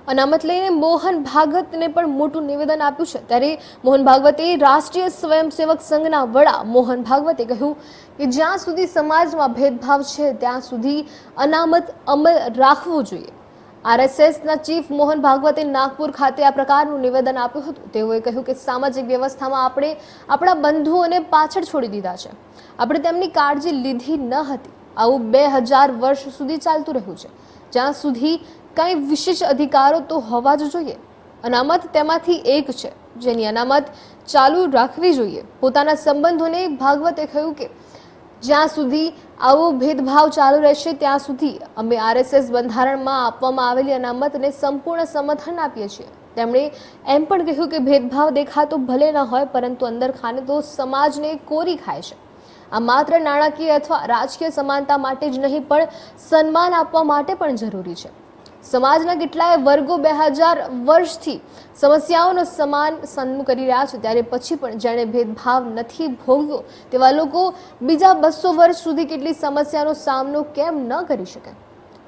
અનામત લઈને મોહન ભાગવતને પણ મોટું નિવેદન આપ્યું છે। ત્યારે મોહન ભાગવતે રાષ્ટ્રીય સ્વયંસેવક સંઘના વડા મોહન ભાગવતે કહ્યું કે જ્યાં સુધી સમાજમાં ભેદભાવ છે ત્યાં સુધી અનામત અમલ રાખવું જોઈએ। આરએસએસના ચીફ મોહન ભાગવતે નાગપુર ખાતે આ પ્રકારનું નિવેદન આપ્યું હતું। તેઓએ કહ્યું કે સામાજિક વ્યવસ્થામાં આપણે આપણા બંધુઓને પાછળ છોડી દીધા છે, આપણે તેમની કાળજી લીધી ન હતી। આવું 2000 વર્ષ સુધી ચાલતું રહ્યું છે, જ્યાં સુધી કંઈ વિશેષ અધિકારો તો હોવા જ જોઈએ। અનામત તેમાંથી એક છે જેની અનામત ચાલુ રાખવી જોઈએ। પોતાના સંબંધોને ભાગવતે કહ્યું કે જ્યાં સુધી આવો ભેદભાવ ચાલુ રહેશે ત્યાં સુધી અમે આરએસએસ બંધારણમાં આપવામાં આવેલી અનામતને સંપૂર્ણ સમર્થન આપીએ છીએ। તેમણે એમ પણ કહ્યું કે ભેદભાવ દેખાતો ભલે ન હોય પરંતુ અંદર ખાને તો સમાજને કોરી ખાય છે। આ માત્ર નાણાકીય અથવા રાજકીય સમાનતા માટે જ નહીં પણ સન્માન આપવા માટે પણ જરૂરી છે। સમાજના કેટલાય વર્ગો 2000 વર્ષથી સમસ્યાઓનો સમાન સામનો કરી રહ્યા છે, ત્યારે પછી પણ જેણે ભેદભાવ નથી ભોગવ્યો તેવા લોકો બીજા 200 વર્ષ સુધી કેટલી સમસ્યાનો સામનો કેમ ન કરી શકે?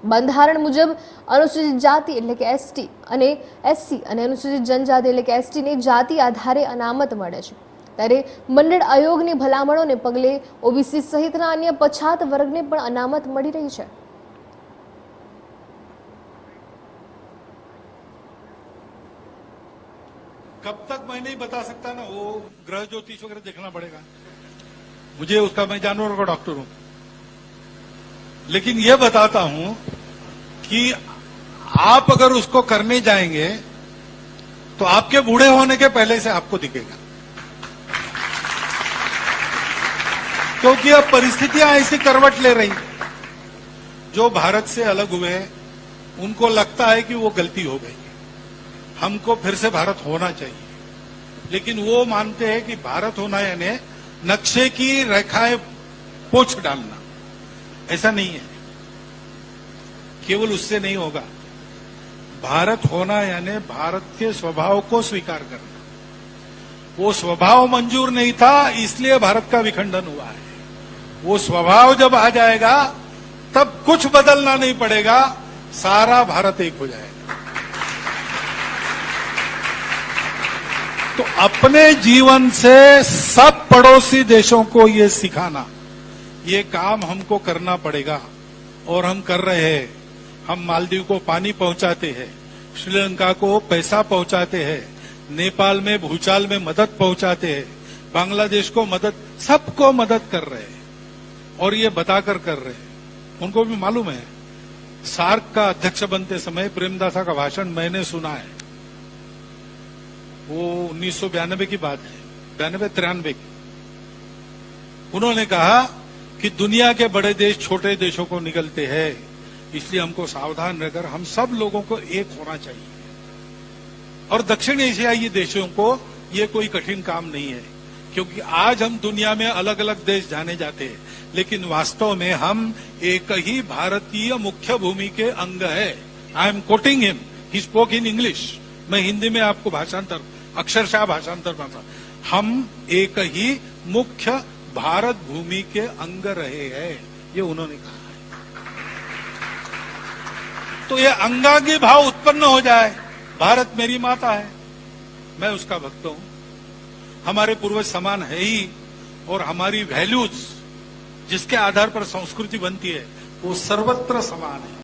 બંધારણ મુજબ અનુસૂચિત જાતિ એટલે કે એસટી અને એસસી અને અનુસૂચિત જનજાતિ એટલે કે એસટીને જાતિ આધારે અનામત મળે છે, ત્યારે મંડળ આયોગની ભલામણોને પગલે ઓબીસી સહિતના અન્ય પછાત વર્ગને પણ અનામત મળી રહી છે। कब तक मैं नहीं बता सकता ना, वो ग्रह ज्योतिष वगैरह देखना पड़ेगा मुझे उसका। मैं जानवरों का डॉक्टर हूं, लेकिन ये बताता हूं कि आप अगर उसको करने जाएंगे तो आपके बूढ़े होने के पहले से आपको दिखेगा, क्योंकि अब परिस्थितियां ऐसी करवट ले रही। जो भारत से अलग हुए उनको लगता है कि वो गलती हो गई, हमको फिर से भारत होना चाहिए, लेकिन वो मानते हैं कि भारत होना यानी नक्शे की रेखाएं पोंछ डालना। ऐसा नहीं है, केवल उससे नहीं होगा। भारत होना यानी भारत के स्वभाव को स्वीकार करना। वो स्वभाव मंजूर नहीं था, इसलिए भारत का विखंडन हुआ है। वो स्वभाव जब आ जाएगा तब कुछ बदलना नहीं पड़ेगा, सारा भारत एक हो जाएगा। तो अपने जीवन से सब पड़ोसी देशों को ये सिखाना, ये काम हमको करना पड़ेगा और हम कर रहे हैं। हम मालदीव को पानी पहुंचाते हैं, श्रीलंका को पैसा पहुंचाते हैं, नेपाल में भूचाल में मदद पहुंचाते हैं, बांग्लादेश को मदद, सबको मदद कर रहे हैं और ये बताकर कर रहे हैं। उनको भी मालूम है। सार्क का अध्यक्ष बनते समय प्रेमदासा का भाषण मैंने सुना है। वो 1992 की बात है, 92-93 की। उन्होंने कहा कि दुनिया के बड़े देश छोटे देशों को निगलते हैं, इसलिए हमको सावधान रहकर हम सब लोगों को एक होना चाहिए। और दक्षिण एशियाई देशों को ये कोई कठिन काम नहीं है, क्योंकि आज हम दुनिया में अलग अलग देश जाने जाते हैं, लेकिन वास्तव में हम एक ही भारतीय मुख्य भूमि के अंग है। I am quoting him, he spoke in English. मैं हिंदी में आपको भाषांतर, अक्षरशः भाषांतर करता। हम एक ही मुख्य भारत भूमि के अंग रहे हैं, ये उन्होंने कहा है। तो ये अंगांगी भाव उत्पन्न हो जाए। भारत मेरी माता है, मैं उसका भक्त हूं, हमारे पूर्वज समान है ही, और हमारी वैल्यूज जिसके आधार पर संस्कृति बनती है वो सर्वत्र समान है।